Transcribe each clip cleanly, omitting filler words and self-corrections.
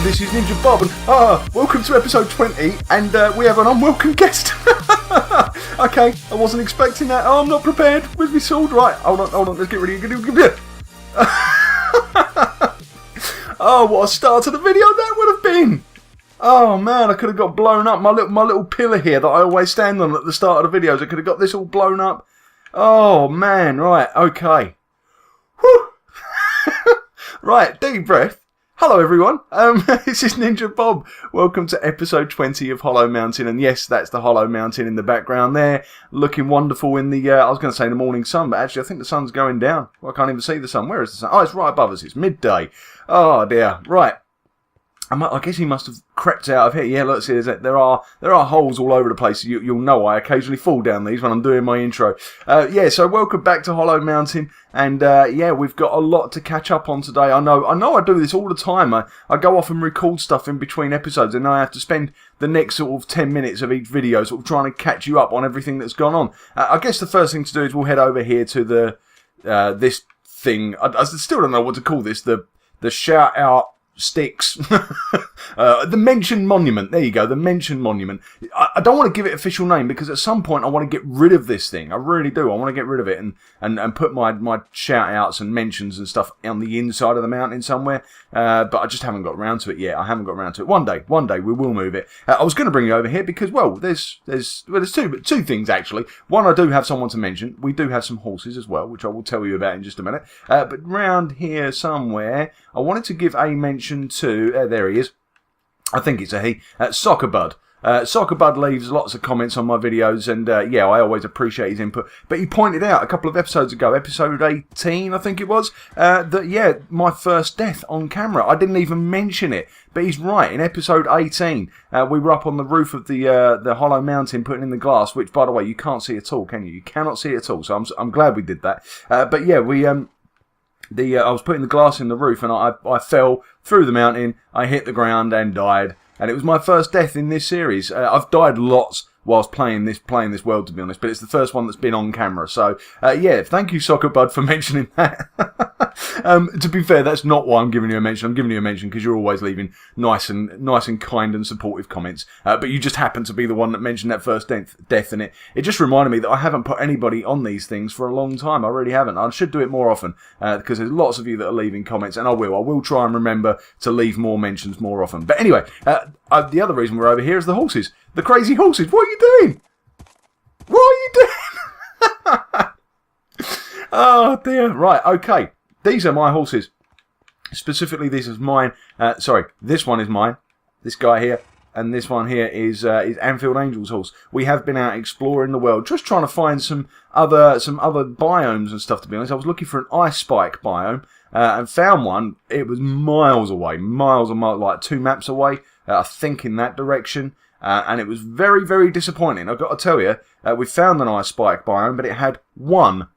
this is NinjaBob, and welcome to episode 20, and we have an unwelcome guest. Okay, I wasn't expecting that. Oh, I'm not prepared. Where's my sword? Right, hold on, let's get ready. Oh, what a start to the video that would have been. Oh man, I could have got blown up. My little pillar here that I always stand on at the start of the videos, I could have got this all blown up. Oh man, right, okay. Whew. Right, deep breath. Hello everyone, this is NinjaBob. Welcome to episode 20 of Hollow Mountain, and yes, that's the Hollow Mountain in the background there, looking wonderful in the, I was going to say the morning sun, but actually I think the sun's going down. Well, I can't even see the sun. Where is the sun? Oh, it's right above us. It's midday. Oh dear. Right. I guess he must have crept out of here. Yeah, look, see, there are holes all over the place. You'll know I occasionally fall down these when I'm doing my intro. Yeah, so welcome back to Hollow Mountain, and yeah, we've got a lot to catch up on today. I know I do this all the time. I go off and record stuff in between episodes, and I have to spend the next sort of 10 minutes of each video sort of trying to catch you up on everything that's gone on. I guess the first thing to do is we'll head over here to the this thing. I still don't know what to call this. The shout out sticks. The mention monument. There you go, the mention monument. I don't want to give it official name because at some point I want to get rid of this thing. I really do. I want to get rid of it and put my shout outs and mentions and stuff on the inside of the mountain somewhere. But I just haven't got around to it yet. I haven't got around to it. One day we will move it. I was going to bring you over here because, well, there's two things actually. One, I do have someone to mention. We do have some horses as well, which I will tell you about in just a minute. But round here somewhere, I wanted to give a mention to, there he is, I think it's a he, Soccer Bud. Soccer Bud leaves lots of comments on my videos, and yeah, I always appreciate his input. But he pointed out a couple of episodes ago, episode 18 I think it was, that yeah, my first death on camera. I didn't even mention it, but he's right. In episode 18, we were up on the roof of the Hollow Mountain putting in the glass, which by the way you can't see at all, can you? You cannot see it at all. So I'm glad we did that. But yeah, we I was putting the glass in the roof, and I fell through the mountain. I hit the ground and died. And it was my first death in this series. I've died lots whilst playing this world, to be honest, but it's the first one that's been on camera. So, yeah, thank you, Soccer Bud, for mentioning that. To be fair, that's not why I'm giving you a mention. I'm giving you a mention because you're always leaving nice and kind and supportive comments. But you just happen to be the one that mentioned that first death, and it just reminded me that I haven't put anybody on these things for a long time. I really haven't. I should do it more often because there's lots of you that are leaving comments, and I will try and remember to leave more mentions more often. But anyway, the other reason we're over here is the horses. The crazy horses. What are you doing? What are you doing? Oh dear. Right, okay. These are my horses. Specifically, this is mine. Sorry, this one is mine. This guy here. And this one here is Anfield Angel's horse. We have been out exploring the world, just trying to find some other biomes and stuff, to be honest. I was looking for an ice spike biome and found one. It was miles away. Miles and miles, like 2 maps away, I think in that direction. And it was very, very disappointing. I've got to tell you, we found an ice spike biome, but it had one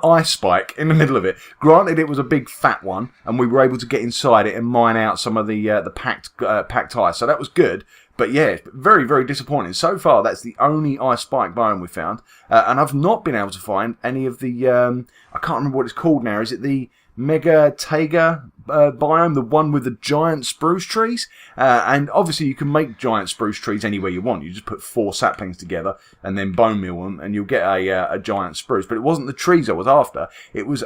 ice spike in the middle of it. Granted, it was a big fat one, and we were able to get inside it and mine out some of the packed ice. So that was good. But yeah, very, very disappointing. So far, that's the only ice spike biome we found. And I've not been able to find any of the, I can't remember what it's called now. Is it the Mega Taiga biome, the one with the giant spruce trees? And obviously you can make giant spruce trees anywhere you want. You just put 4 saplings together and then bone meal them, and you'll get a giant spruce. But it wasn't the trees I was after. It was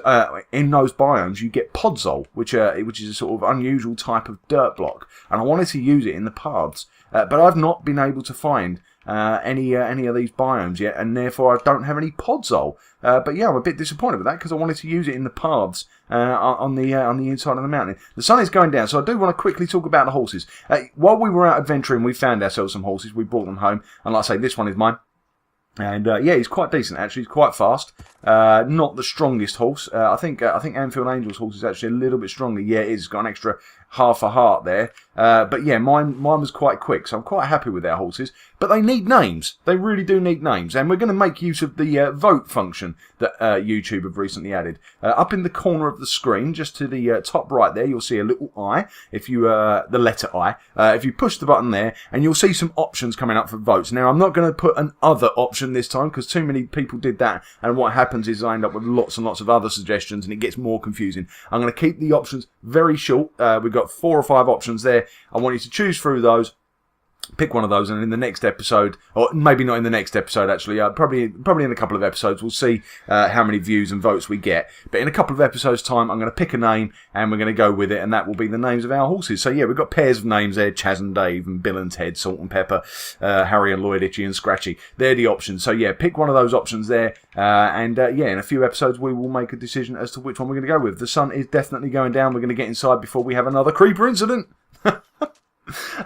in those biomes you get podzol, which is a sort of unusual type of dirt block, and I wanted to use it in the paths. But I've not been able to find any of these biomes yet, and therefore I don't have any podzol. But yeah, I'm a bit disappointed with that because I wanted to use it in the paths on the inside of the mountain. The sun is going down, so I do want to quickly talk about the horses. While we were out adventuring, we found ourselves some horses. We brought them home, and like I say, this one is mine. And yeah, he's quite decent actually. He's quite fast. Not the strongest horse. I think Anfield Angel's horse is actually a little bit stronger. Yeah, it is. It's got an extra half a heart there. But yeah, mine was quite quick, so I'm quite happy with our horses. But they need names. They really do need names. And we're going to make use of the vote function that YouTube have recently added. Up in the corner of the screen, just to the top right there, you'll see a little I. If you the letter I. If you push the button there, and you'll see some options coming up for votes. Now, I'm not going to put an other option this time because too many people did that. And what happens is I end up with lots and lots of other suggestions, and it gets more confusing. I'm going to keep the options very short. We've got got 4 or 5 options there. I want you to choose through those. Pick one of those, and in the next episode, or maybe not in the next episode actually, probably in a couple of episodes, we'll see how many views and votes we get. But in a couple of episodes' time, I'm going to pick a name and we're going to go with it, and that will be the names of our horses. So yeah, we've got pairs of names there: Chaz and Dave, and Bill and Ted, Salt and Pepper, Harry and Lloyd, Itchy and Scratchy. They're the options. So yeah, pick one of those options there, and yeah, in a few episodes we will make a decision as to which one we're going to go with. The sun is definitely going down. We're going to get inside before we have another creeper incident.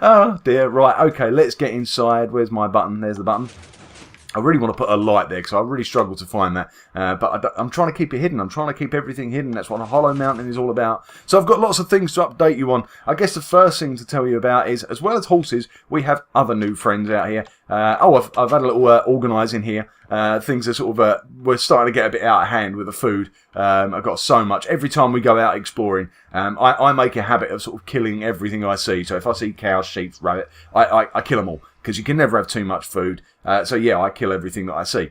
Oh dear, right, okay, let's get inside. Where's my button? There's the button. I really want to put a light there because I really struggle to find that. But I'm trying to keep it hidden. I'm trying to keep everything hidden. That's what a Hollow Mountain is all about. So I've got lots of things to update you on. I guess the first thing to tell you about is, as well as horses, we have other new friends out here. I've had a little organising here. Things are sort of, we're starting to get a bit out of hand with the food. I've got so much. Every time we go out exploring, I make a habit of sort of killing everything I see. So if I see cows, sheep, rabbit, I kill them all. Because you can never have too much food. So yeah, I kill everything that I see.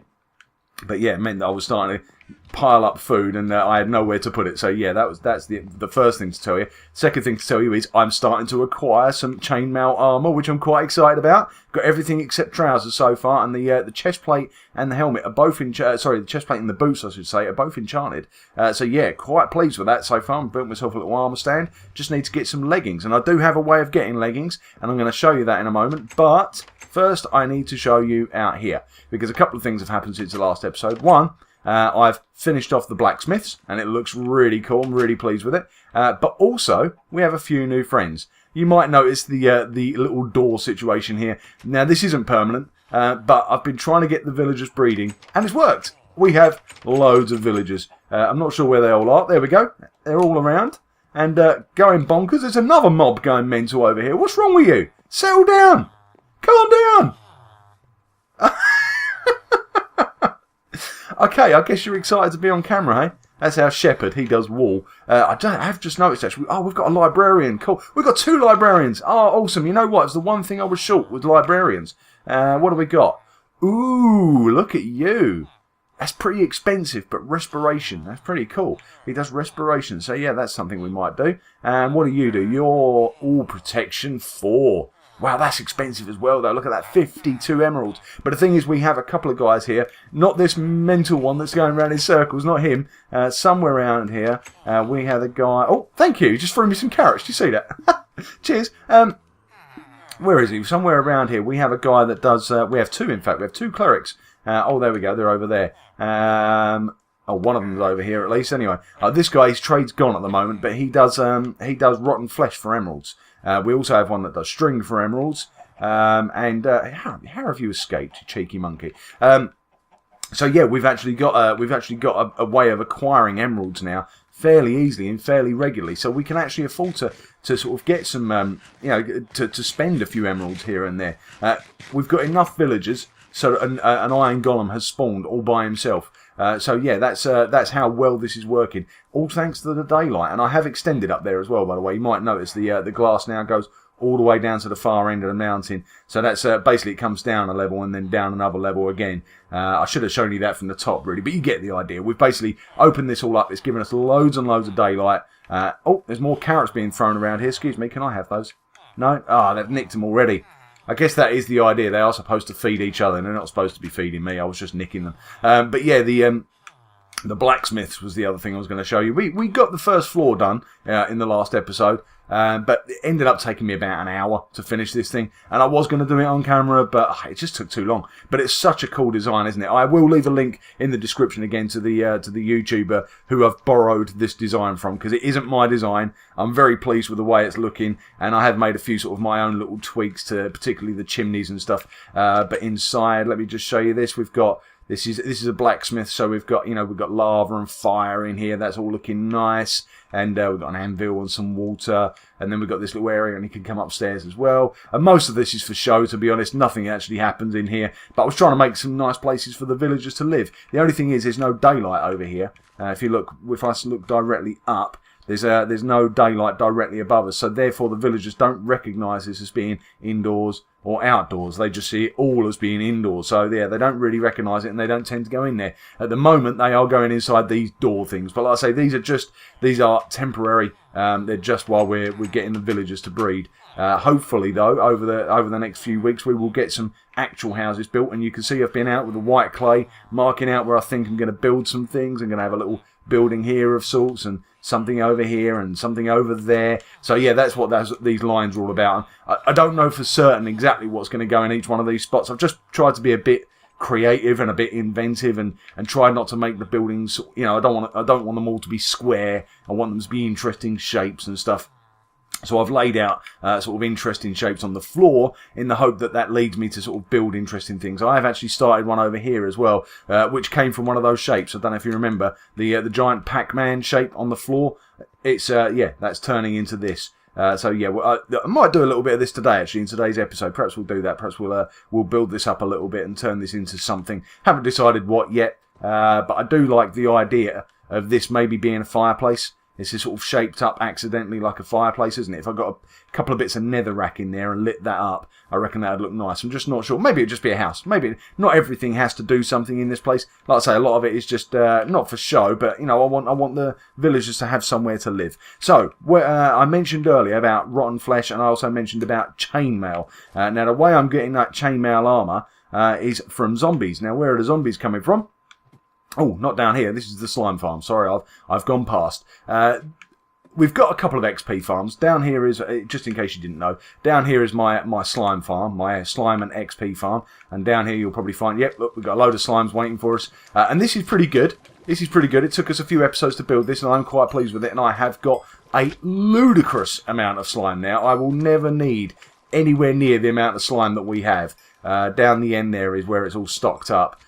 But yeah, it meant that I was starting to pile up food and I had nowhere to put it. So yeah, that's the first thing to tell you. Second thing to tell you is I'm starting to acquire some chainmail armour, which I'm quite excited about. Got everything except trousers so far, and the chest plate and the helmet are both the chest plate and the boots, I should say, are both enchanted. So yeah, quite pleased with that so far. I've built myself a little armour stand. Just need to get some leggings, and I do have a way of getting leggings, and I'm going to show you that in a moment. But first, I need to show you out here, because a couple of things have happened since the last episode. One, I've finished off the blacksmiths, and it looks really cool. I'm really pleased with it. But also, we have a few new friends. You might notice the little door situation here. Now, this isn't permanent, but I've been trying to get the villagers breeding, and it's worked. We have loads of villagers. I'm not sure where they all are. There we go. They're all around and going bonkers. There's another mob going mental over here. What's wrong with you? Settle down. Calm down. Okay, I guess you're excited to be on camera, hey? That's our shepherd. He does wool. I've just noticed, actually. Oh, we've got a librarian. Cool. We've got 2 librarians. Oh, awesome. You know what? It's the one thing I was short with librarians. What do we got? Ooh, look at you. That's pretty expensive, but respiration. That's pretty cool. He does respiration. So, yeah, that's something we might do. And what do? You're all protection 4. Wow, that's expensive as well, though. Look at that, 52 emeralds. But the thing is, we have a couple of guys here. Not this mental one that's going around in circles, not him. Somewhere around here, we have a guy... Oh, thank you. You just threw me some carrots. Did you see that? Cheers. Where is he? Somewhere around here, we have a guy that does... we have 2, in fact. We have 2 clerics. Oh, there we go. They're over there. Oh, one of them's over here, at least. Anyway, this guy, his trade's gone at the moment, but he does rotten flesh for emeralds. We also have one that does string for emeralds. How have you escaped, you cheeky monkey? So yeah, we've actually got a way of acquiring emeralds now fairly easily and fairly regularly. So we can actually afford to sort of get some, to spend a few emeralds here and there. We've got enough villagers so that an iron golem has spawned all by himself. So yeah, that's how well this is working. All thanks to the daylight, and I have extended up there as well. By the way, you might notice the glass now goes all the way down to the far end of the mountain. So that's basically it comes down a level and then down another level again. I should have shown you that from the top really, but you get the idea. We've basically opened this all up. It's given us loads and loads of daylight. Oh, there's more carrots being thrown around here. Excuse me, can I have those? No? Ah, they've nicked them already. I guess that is the idea. They are supposed to feed each other, and they're not supposed to be feeding me. I was just nicking them. But yeah, the blacksmiths was the other thing I was going to show you. We got the first floor done in the last episode, but it ended up taking me about an hour to finish this thing. And I was going to do it on camera, but it just took too long. But it's such a cool design, isn't it? I will leave a link in the description again to the YouTuber who I've borrowed this design from, because it isn't my design. I'm very pleased with the way it's looking, and I have made a few sort of my own little tweaks to particularly the chimneys and stuff. But inside, let me just show you this. We've got... This is a blacksmith, so we've got lava and fire in here. That's all looking nice, and we've got an anvil and some water, and then we've got this little area, and he can come upstairs as well. And most of this is for show, to be honest. Nothing actually happens in here, but I was trying to make some nice places for the villagers to live. The only thing is, there's no daylight over here. If I look directly up, there's no daylight directly above us, so therefore the villagers don't recognise this as being indoors. or outdoors. They just see it all as being indoors. So yeah, they don't really recognise it and they don't tend to go in there. At the moment, they are going inside these door things. But like I say, these are temporary. They're just while we're getting the villagers to breed. Hopefully, though, over the next few weeks, we will get some actual houses built. And you can see I've been out with the white clay, marking out where I think I'm going to build some things. I'm going to have a little building here of sorts, and something over here, and something over there. So yeah, that's what these lines are all about. I don't know for certain exactly what's going to go in each one of these spots. I've just tried to be a bit creative and a bit inventive, and try not to make the buildings, you know, I don't want them all to be square. I want them to be interesting shapes and stuff. So I've laid out sort of interesting shapes on the floor in the hope that leads me to sort of build interesting things. I have actually started one over here as well, which came from one of those shapes. I don't know if you remember the giant Pac-Man shape on the floor. It's yeah, that's turning into this. So yeah, I might do a little bit of this today, actually, in today's episode. Perhaps we'll do that. Perhaps we'll build this up a little bit and turn this into something. Haven't decided what yet, but I do like the idea of this maybe being a fireplace. This is sort of shaped up accidentally like a fireplace, isn't it? If I got a couple of bits of netherrack in there and lit that up, I reckon that would look nice. I'm just not sure. Maybe it'd just be a house. Maybe not everything has to do something in this place. Like I say, a lot of it is just not for show, but you know, I want the villagers to have somewhere to live. So I mentioned earlier about rotten flesh, and I also mentioned about chainmail. Now the way I'm getting that chainmail armor is from zombies. Now where are the zombies coming from? Oh, not down here. This is the slime farm. Sorry, I've gone past. We've got a couple of XP farms. Down here is, just in case you didn't know, down here is my slime farm, my slime and XP farm. And down here you'll probably find, yep, look, we've got a load of slimes waiting for us. And this is pretty good. This is pretty good. It took us a few episodes to build this, and I'm quite pleased with it. And I have got a ludicrous amount of slime now. I will never need anywhere near the amount of slime that we have. Down the end there is where it's all stocked up.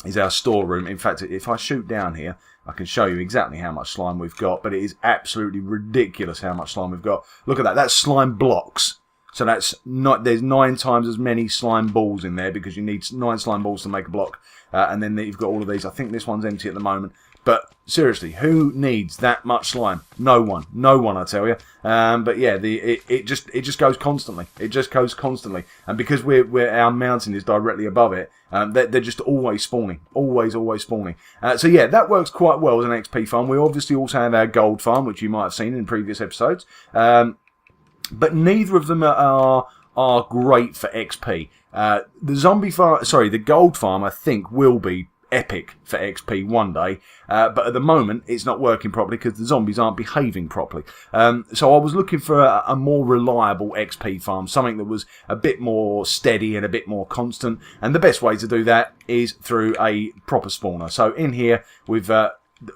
Is our storeroom. In fact, if I shoot down here, I can show you exactly how much slime we've got, but it is absolutely ridiculous how much slime we've got. Look at that. That's slime blocks. So that's not, there's 9 times as many slime balls in there, because you need 9 slime balls to make a block. And then you've got all of these. I think this one's empty at the moment. But seriously, who needs that much slime? No one. No one, I tell you. But yeah, it just goes constantly. It just goes constantly. And because our mountain is directly above it, they're just always spawning. Always spawning. So yeah, that works quite well as an XP farm. We obviously also have our gold farm, which you might have seen in previous episodes. But neither of them are great for XP. The gold farm, I think, will be epic for XP one day, but at the moment it's not working properly because the zombies aren't behaving properly. So I was looking for a more reliable XP farm, something that was a bit more steady and a bit more constant, and the best way to do that is through a proper spawner. So in here we've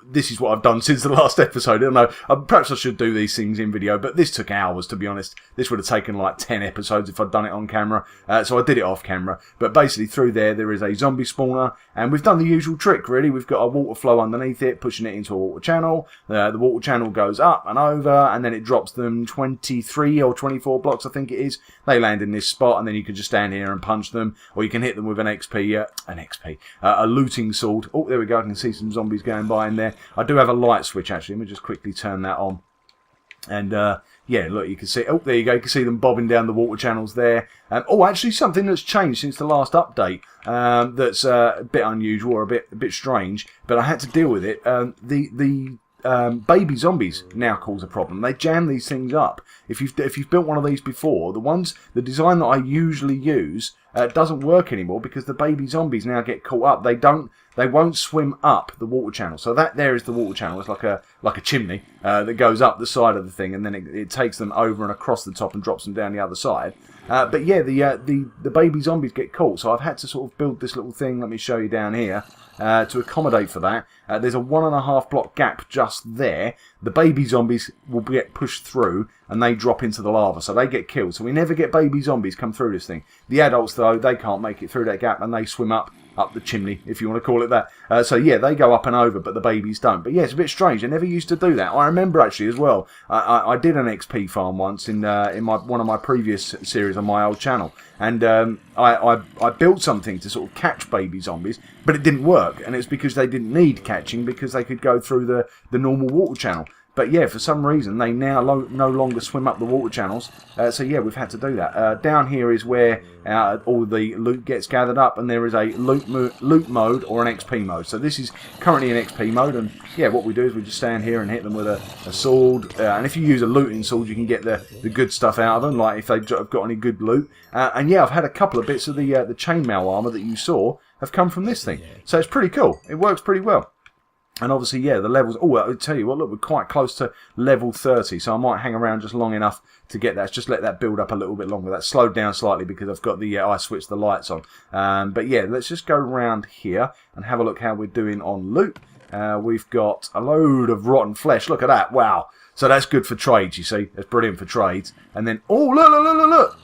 this is what I've done since the last episode. I don't know, perhaps I should do these things in video, but this took hours, to be honest. This would have taken like 10 episodes if I'd done it on camera, so I did it off camera. But basically through there is a zombie spawner, and we've done the usual trick really. We've got a water flow underneath it, pushing it into a water channel. The water channel goes up and over, and then it drops them 23 or 24 blocks, I think it is. They land in this spot, and then you can just stand here and punch them, or you can hit them with a looting sword. Oh, there we go, I can see some zombies going by in there. I do have a light switch actually. Let me just quickly turn that on. And yeah, look, you can see. Oh, there you go. You can see them bobbing down the water channels there. Oh, actually, something that's changed since the last update. That's a bit unusual or a bit strange, but I had to deal with it. The baby zombies now cause a problem. They jam these things up. If you've built one of these before, the design that I usually use doesn't work anymore because the baby zombies now get caught up. They won't swim up the water channel. So that there is the water channel. It's like a chimney that goes up the side of the thing, and then it takes them over and across the top and drops them down the other side. But yeah, the baby zombies get caught. So I've had to sort of build this little thing. Let me show you down here. To accommodate for that. There's a 1.5 block gap just there. The baby zombies will get pushed through and they drop into the lava, so they get killed. So we never get baby zombies come through this thing. The adults, though, they can't make it through that gap and they swim up the chimney, if you want to call it that. So yeah, they go up and over, but the babies don't. But yeah, it's a bit strange. They never used to do that. I remember actually as well, I did an XP farm once in one of my previous series on my old channel, and I built something to sort of catch baby zombies, but it didn't work, and it's because they didn't need catching because they could go through the normal water channel. But yeah, for some reason they now no longer swim up the water channels. So yeah, we've had to do that. Down here is where all the loot gets gathered up, and there is a loot mode or an XP mode. So this is currently an XP mode, and yeah, what we do is we just stand here and hit them with a sword. And if you use a looting sword, you can get the good stuff out of them, like if they've got any good loot. And yeah, I've had a couple of bits of the chainmail armor that you saw have come from this thing. So it's pretty cool. It works pretty well. And obviously, yeah, the levels... Oh, I'll tell you what, look, we're quite close to level 30, so I might hang around just long enough to get that. Just let that build up a little bit longer. That's slowed down slightly because I've got the... I switched the lights on. But yeah, let's just go around here and have a look how we're doing on loot. We've got a load of rotten flesh. Look at that. Wow. So that's good for trades, you see. That's brilliant for trades. And then... Oh, look.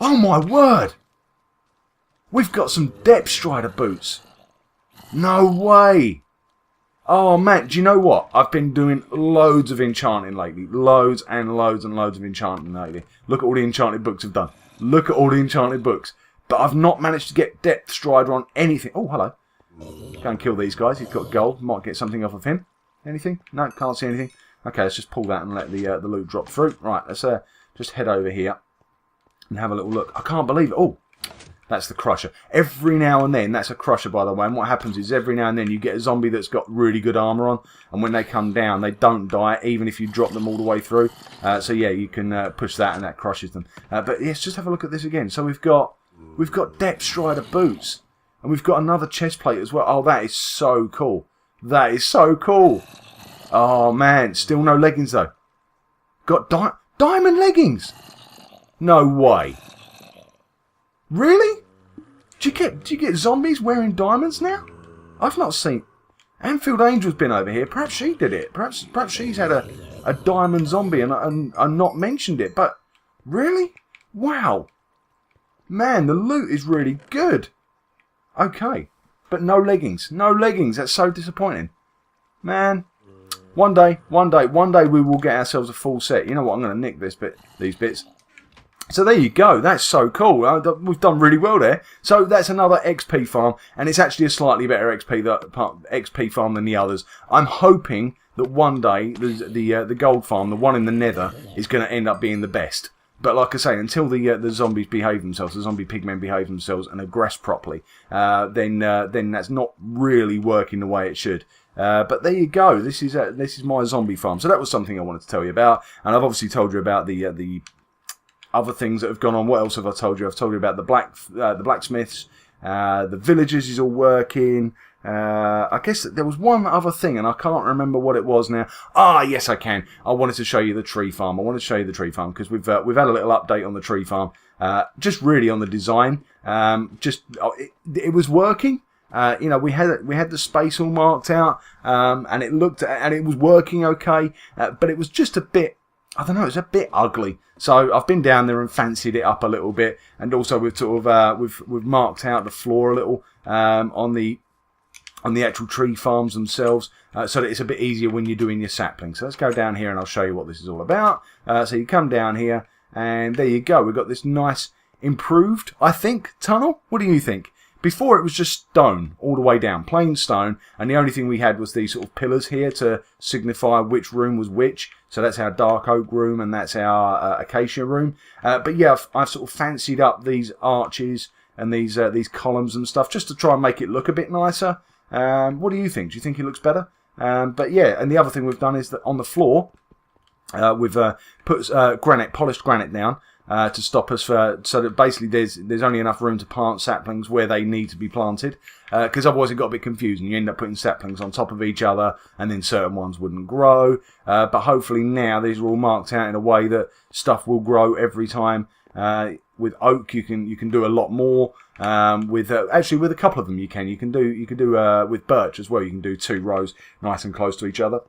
Oh, my word. We've got some Depth Strider boots. No way! Oh man, do you know what? I've been doing loads of enchanting lately. Loads and loads and loads of enchanting lately. Look at all the enchanted books I've done. Look at all the enchanted books. But I've not managed to get Depth Strider on anything. Oh, hello. Go and kill these guys. He's got gold. Might get something off of him. Anything? No, can't see anything. Okay, let's just pull that and let the loot drop through. Right, let's just head over here and have a little look. I can't believe it. Oh! That's the crusher. Every now and then, that's a crusher by the way, and what happens is every now and then you get a zombie that's got really good armour on, and when they come down, they don't die, even if you drop them all the way through. So yeah, you can push that and that crushes them. But let's just have a look at this again. So we've got Depth Strider boots, and we've got another chest plate as well. Oh, that is so cool. That is so cool. Oh man, still no leggings though. Got diamond leggings. No way. Really? Do you get zombies wearing diamonds now? I've not seen... Anfield Angel's been over here. Perhaps she did it. Perhaps she's had a diamond zombie and not mentioned it. But really? Wow. Man, the loot is really good. Okay. But no leggings. No leggings. That's so disappointing. Man. One day we will get ourselves a full set. You know what? I'm going to nick these bits. So there you go, that's so cool. We've done really well there. So that's another XP farm, and it's actually a slightly better XP farm than the others. I'm hoping that one day the gold farm, the one in the Nether, is going to end up being the best. But like I say, until the zombies behave themselves, the zombie pigmen behave themselves and aggress properly, then that's not really working the way it should. But there you go. This is my zombie farm. So that was something I wanted to tell you about, and I've obviously told you about the other things that have gone on. What else have I told you? I've told you about the blacksmiths, the villagers is all working. I guess there was one other thing, and I can't remember what it was now. Ah, yes, I can. I wanted to show you the tree farm. I wanted to show you the tree farm because we've had a little update on the tree farm. Just really on the design. It was working. You know, we had the space all marked out, and it was working okay. But it was just a bit. I don't know, it's a bit ugly. So I've been down there and fancied it up a little bit, and also we've sort of we've marked out the floor a little on the actual tree farms themselves, so that it's a bit easier when you're doing your saplings. So let's go down here and I'll show you what this is all about. So you come down here, and there you go. We've got this nice improved, I think, tunnel. What do you think? Before it was just stone all the way down, plain stone, and the only thing we had was these sort of pillars here to signify which room was which. So that's our dark oak room and that's our acacia room. But yeah, I've sort of fancied up these arches and these columns and stuff just to try and make it look a bit nicer. What do you think? Do you think it looks better? But yeah, and the other thing we've done is that on the floor, we've put polished granite down. To stop us so that basically there's only enough room to plant saplings where they need to be planted, because otherwise it got a bit confusing. You end up putting saplings on top of each other and then certain ones wouldn't grow, but hopefully now these are all marked out in a way that stuff will grow every time. With oak you can do a lot more. Actually with a couple of them you can do with birch as well. You can do 2 rows nice and close to each other.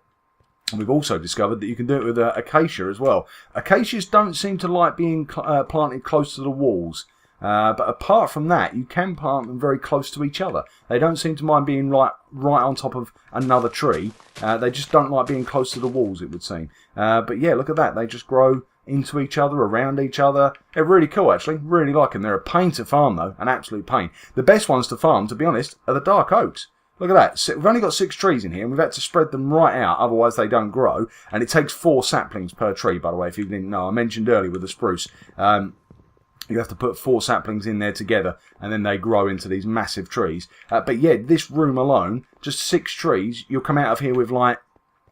And we've also discovered that you can do it with acacia as well. Acacias don't seem to like being planted close to the walls. But apart from that, you can plant them very close to each other. They don't seem to mind being right on top of another tree. They just don't like being close to the walls, it would seem. But yeah, look at that. They just grow into each other, around each other. They're really cool, actually. Really like them. They're a pain to farm, though. An absolute pain. The best ones to farm, to be honest, are the dark oaks. Look at that. So we've only got 6 trees in here, and we've had to spread them right out, otherwise they don't grow. And it takes 4 saplings per tree, by the way, if you didn't know. I mentioned earlier with the spruce. You have to put 4 saplings in there together, and then they grow into these massive trees. But yeah, this room alone, just 6 trees, you'll come out of here with like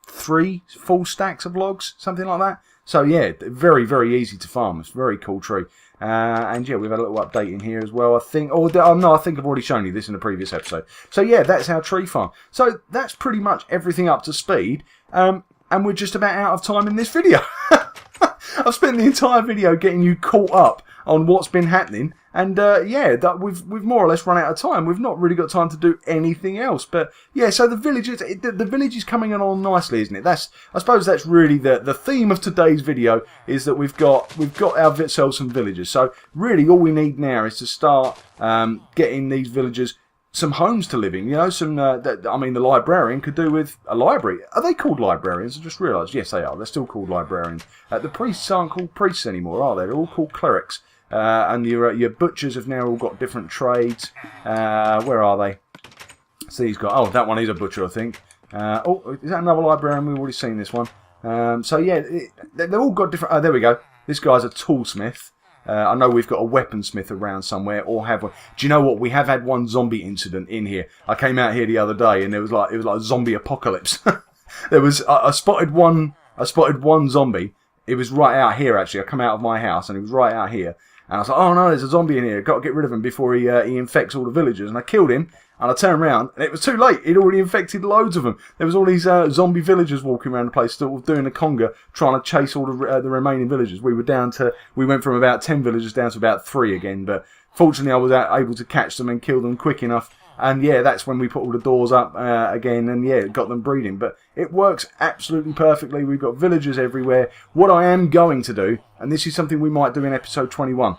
3 full stacks of logs, something like that. So yeah, very, very easy to farm. It's a very cool tree. And yeah, we've had a little update in here as well, I think. Oh, no, I think I've already shown you this in a previous episode. So yeah, that's our tree farm. So that's pretty much everything up to speed. And we're just about out of time in this video. I've spent the entire video getting you caught up on what's been happening, and yeah, we've more or less run out of time. We've not really got time to do anything else. But yeah, so the village is coming along nicely, isn't it? I suppose that's really the theme of today's video, is that we've got ourselves some villagers. So really, all we need now is to start getting these villagers some homes to live in, you know, I mean, the librarian could do with a library. Are they called librarians? I just realised. Yes, they are. They're still called librarians. The priests aren't called priests anymore, are they? They're all called clerics. And your butchers have now all got different trades. Where are they? So he's got, oh, that one is a butcher, I think. Oh, is that another librarian? We've already seen this one. So yeah, they've all got different, oh, there we go. This guy's a toolsmith. I know we've got a weaponsmith around somewhere, or have one. Do you know what? We have had one zombie incident in here. I came out here the other day, and it was like a zombie apocalypse. There was I spotted one zombie. It was right out here actually. I come out of my house, and it was right out here. And I was like, oh no, there's a zombie in here. Got to get rid of him before he infects all the villagers. And I killed him. And I turned around, and it was too late. He'd already infected loads of them. There was all these zombie villagers walking around the place, still doing a conga, trying to chase all the remaining villagers. We went from about 10 villagers down to about 3 again. But fortunately, I was able to catch them and kill them quick enough. And yeah, that's when we put all the doors up again, and yeah, got them breeding. But it works absolutely perfectly. We've got villagers everywhere. What I am going to do, and this is something we might do in episode 21.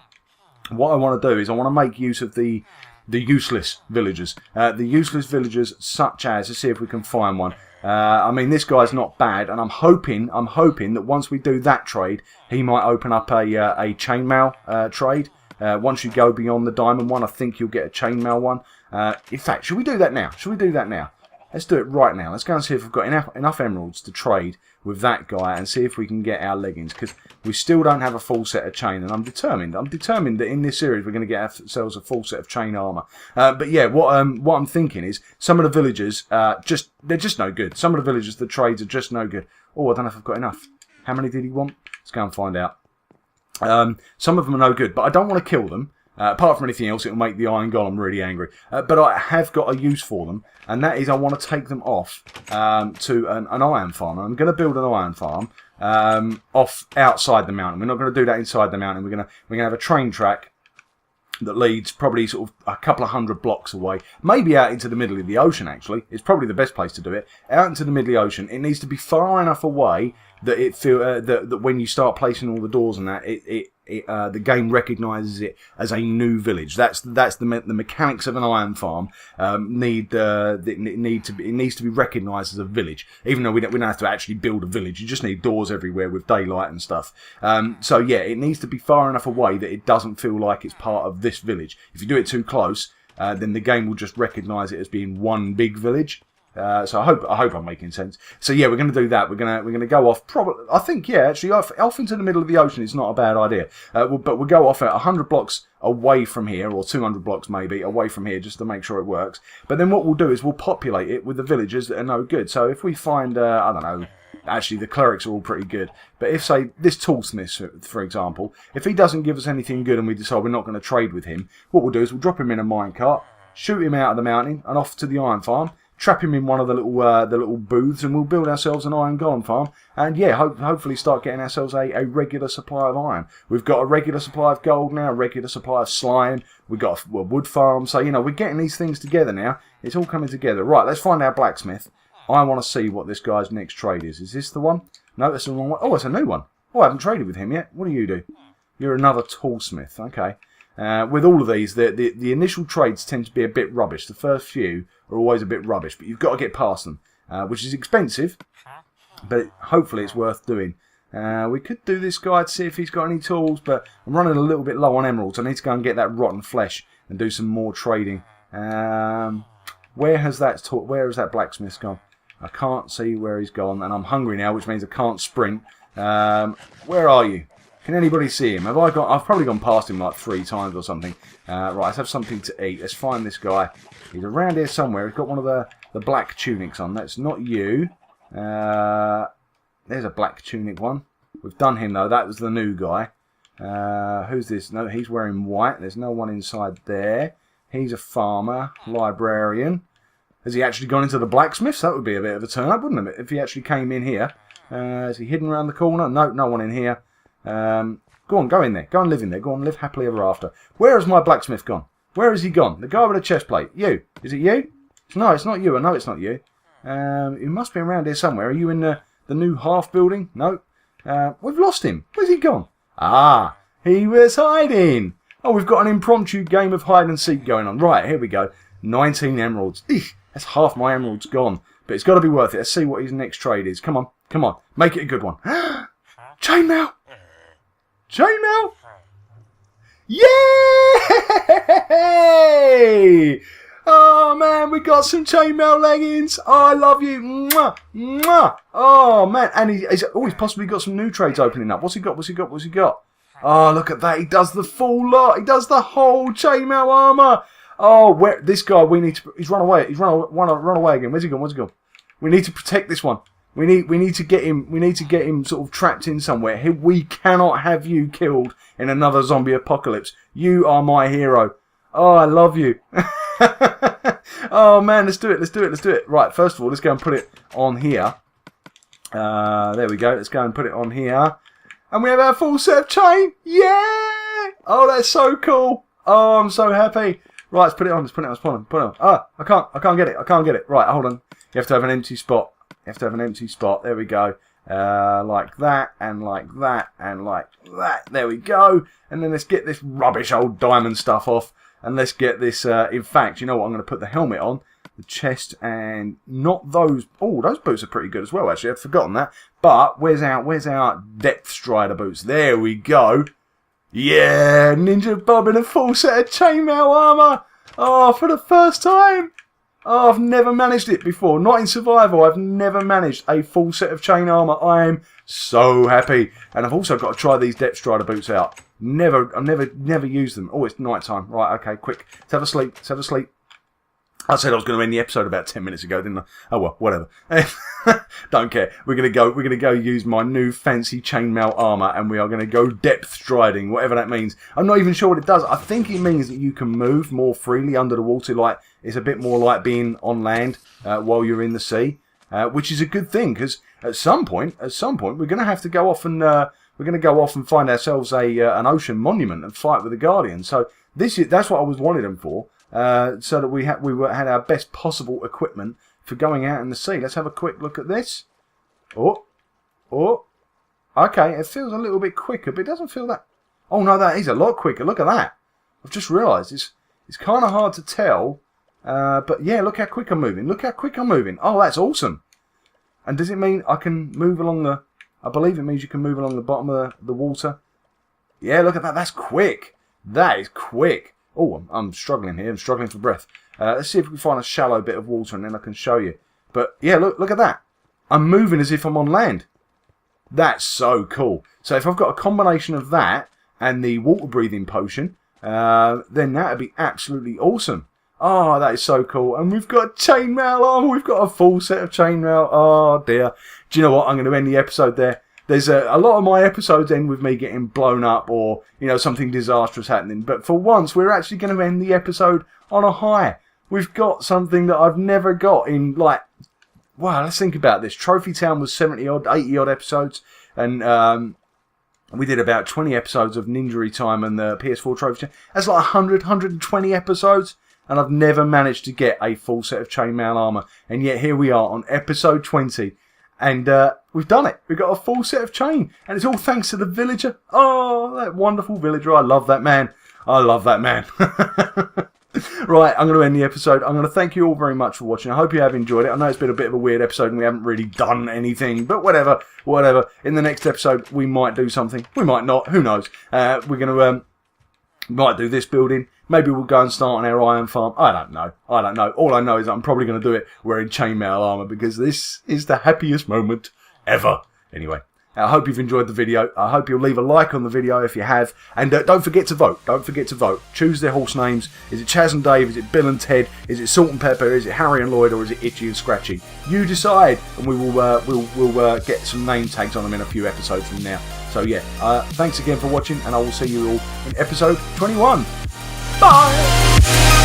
What I want to do is I want to make use of the useless villagers. The useless villagers, such as, let's see if we can find one. I mean, this guy's not bad, and I'm hoping that once we do that trade, he might open up a chainmail trade. Once you go beyond the diamond one, I think you'll get a chainmail one. In fact, should we do that now? Let's do it right now. Let's go and see if we've got enough emeralds to trade with that guy, and see if we can get our leggings, because we still don't have a full set of chain, and I'm determined that in this series we're going to get ourselves a full set of chain armor. But yeah, what I'm thinking is some of the villagers they're just no good. Some of the villagers, the trades are just no good. Oh, I don't know if I've got enough. How many did he want? Let's go and find out. Some of them are no good, but I don't want to kill them. Apart from anything else, it will make the iron golem really angry. But I have got a use for them, and that is I want to take them off to an iron farm. I'm going to build an iron farm off outside the mountain. We're not going to do that inside the mountain. We're going to have a train track that leads probably sort of a couple of 100 blocks away, maybe out into the middle of the ocean. Actually, it's probably the best place to do it. Out into the middle of the ocean. It needs to be far enough away that that when you start placing all the doors and that, the game recognises it as a new village. That's the mechanics of an iron farm. It needs to be recognised as a village, even though we don't have to actually build a village. You just need doors everywhere with daylight and stuff. So yeah, it needs to be far enough away that it doesn't feel like it's part of this village. If you do it too close, then the game will just recognise it as being one big village. So I hope I'm making sense. So yeah, we're going to do that. We're going to go off. Probably, I think, yeah, actually, off into the middle of the ocean is not a bad idea. But we'll go off at 100 blocks away from here, or 200 blocks maybe away from here, just to make sure it works. But then what we'll do is we'll populate it with the villagers that are no good. So if we find, I don't know. Actually, the clerics are all pretty good. But if, say, this toolsmith, for example, if he doesn't give us anything good and we decide we're not going to trade with him, what we'll do is we'll drop him in a minecart, shoot him out of the mountain and off to the iron farm, trap him in one of the little booths, and we'll build ourselves an iron golem farm. And yeah, hopefully start getting ourselves a regular supply of iron. We've got a regular supply of gold now, a regular supply of slime. We've got a wood farm. So, you know, we're getting these things together now. It's all coming together. Right, let's find our blacksmith. I want to see what this guy's next trade is. Is this the one? No, that's the wrong one. Oh, it's a new one. Oh, I haven't traded with him yet. What do you do? You're another toolsmith. Okay. With all of these, the initial trades tend to be a bit rubbish. The first few are always a bit rubbish, but you've got to get past them, which is expensive, but hopefully it's worth doing. We could do this guy to see if he's got any tools, but I'm running a little bit low on emeralds. I need to go and get that rotten flesh and do some more trading. Where has that blacksmith gone? I can't see where he's gone, and I'm hungry now, which means I can't sprint. Where are you? Can anybody see him? I've probably gone past him like 3 times or something. Right, let's have something to eat. Let's find this guy. He's around here somewhere. He's got one of the black tunics on. That's not you. There's a black tunic one. We've done him though. That was the new guy. Who's this? No, he's wearing white. There's no one inside there. He's a farmer, librarian. Has he actually gone into the blacksmiths? That would be a bit of a turn up, wouldn't it? If he actually came in here. Is he hidden around the corner? No, no one in here. Go on, go in there. Go and live in there. Go on, live happily ever after. Where has my blacksmith gone? Where has he gone? The guy with the chest plate. You. Is it you? No, it's not you. I know it's not you. He must be around here somewhere. Are you in the new half building? No. We've lost him. Where's he gone? Ah, he was hiding. Oh, we've got an impromptu game of hide and seek going on. Right, here we go. 19 emeralds. Eesh, that's half my emeralds gone. But it's got to be worth it. Let's see what his next trade is. Come on. Come on. Make it a good one. Chainmail. Chainmail. Yay! Oh, man, we got some chainmail leggings. Oh, I love you. Mwah, mwah. Oh, man. And he's possibly got some new trades opening up. What's he got? What's he got? What's he got? Oh, look at that. He does the full lot. He does the whole chainmail armor. Oh, where this guy, we need to... He's run away. He's run away again. Where's he gone? Where's he gone? We need to protect this one. We need to get him. We need to get him sort of trapped in somewhere. We cannot have you killed in another zombie apocalypse. You are my hero. Oh, I love you. Oh man, let's do it. Let's do it. Let's do it. Right. First of all, let's go and put it on here. There we go. Let's go and put it on here, and we have our full set of chain. Yeah! Oh, that's so cool. Oh, I'm so happy. Right, let's put it on. Let's put it on. Let's put it on. Ah, I can't get it. I can't get it. Right, hold on. You have to have an empty spot. You have to have an empty spot. There we go. Like that, and like that, and like that. There we go. And then let's get this rubbish old diamond stuff off. And let's get this, in fact, you know what? I'm going to put the helmet on, the chest, and not those. Oh, those boots are pretty good as well, actually. I'd forgotten that. But where's our depth strider boots? There we go. Yeah, NinjaBob in a full set of chainmail armor. Oh, for the first time. Oh, I've never managed it before. Not in survival. I've never managed a full set of chain armor. I am so happy. And I've also got to try these depth strider boots out. I've never used them. Oh, it's night time. Right, okay, quick. Let's have a sleep. Let's have a sleep. I said I was going to end the episode about 10 minutes ago, didn't I? Oh well, whatever. Don't care. We're gonna go use my new fancy chainmail armor, and we are gonna go depth striding, whatever that means. I'm not even sure what it does. I think it means that you can move more freely under the water. Like it's a bit more like being on land while you're in the sea, which is a good thing because at some point, we're gonna have to go off and find ourselves an ocean monument and fight with the Guardian. So that's what I was wanting them for. So that we had our best possible equipment for going out in the sea. Let's have a quick look at this. Oh, okay. It feels a little bit quicker, but it doesn't feel that. Oh no, that is a lot quicker. Look at that. I've just realised it's kind of hard to tell, but yeah, look how quick I'm moving. Look how quick I'm moving. Oh, that's awesome. And does it mean I can move along the? I believe it means you can move along the bottom of the water. Yeah, look at that. That's quick. That is quick. Oh, I'm struggling here. I'm struggling for breath. Let's see if we can find a shallow bit of water and then I can show you. But yeah, look at that. I'm moving as if I'm on land. That's so cool. So if I've got a combination of that and the water breathing potion, then that would be absolutely awesome. Oh, that is so cool. And we've got chainmail on. We've got a full set of chainmail. Oh dear. Do you know what? I'm going to end the episode there. There's a lot of my episodes end with me getting blown up or, you know, something disastrous happening. But for once, we're actually going to end the episode on a high. We've got something that I've never got in, like, wow, let's think about this. Trophy Town was 70-odd, 80-odd episodes. And we did about 20 episodes of Ninja Time and the PS4 Trophy Town. That's like 100, 120 episodes. And I've never managed to get a full set of chainmail armor. And yet here we are on episode 20. And we've done it. We've got a full set of chain. And it's all thanks to the villager. Oh, that wonderful villager. I love that man. I love that man. Right, I'm going to end the episode. I'm going to thank you all very much for watching. I hope you have enjoyed it. I know it's been a bit of a weird episode and we haven't really done anything. But whatever. In the next episode, we might do something. We might not. Who knows? We're going to... might do this building. Maybe we'll go and start on our iron farm. I don't know. All I know is I'm probably going to do it wearing chainmail armour because this is the happiest moment ever. Anyway, I hope you've enjoyed the video. I hope you'll leave a like on the video if you have. And don't forget to vote. Don't forget to vote. Choose their horse names. Is it Chaz and Dave? Is it Bill and Ted? Is it Salt and Pepper? Is it Harry and Lloyd? Or is it Itchy and Scratchy? You decide. And we will we'll get some name tags on them in a few episodes from now. So yeah, thanks again for watching. And I will see you all in episode 21. Bye!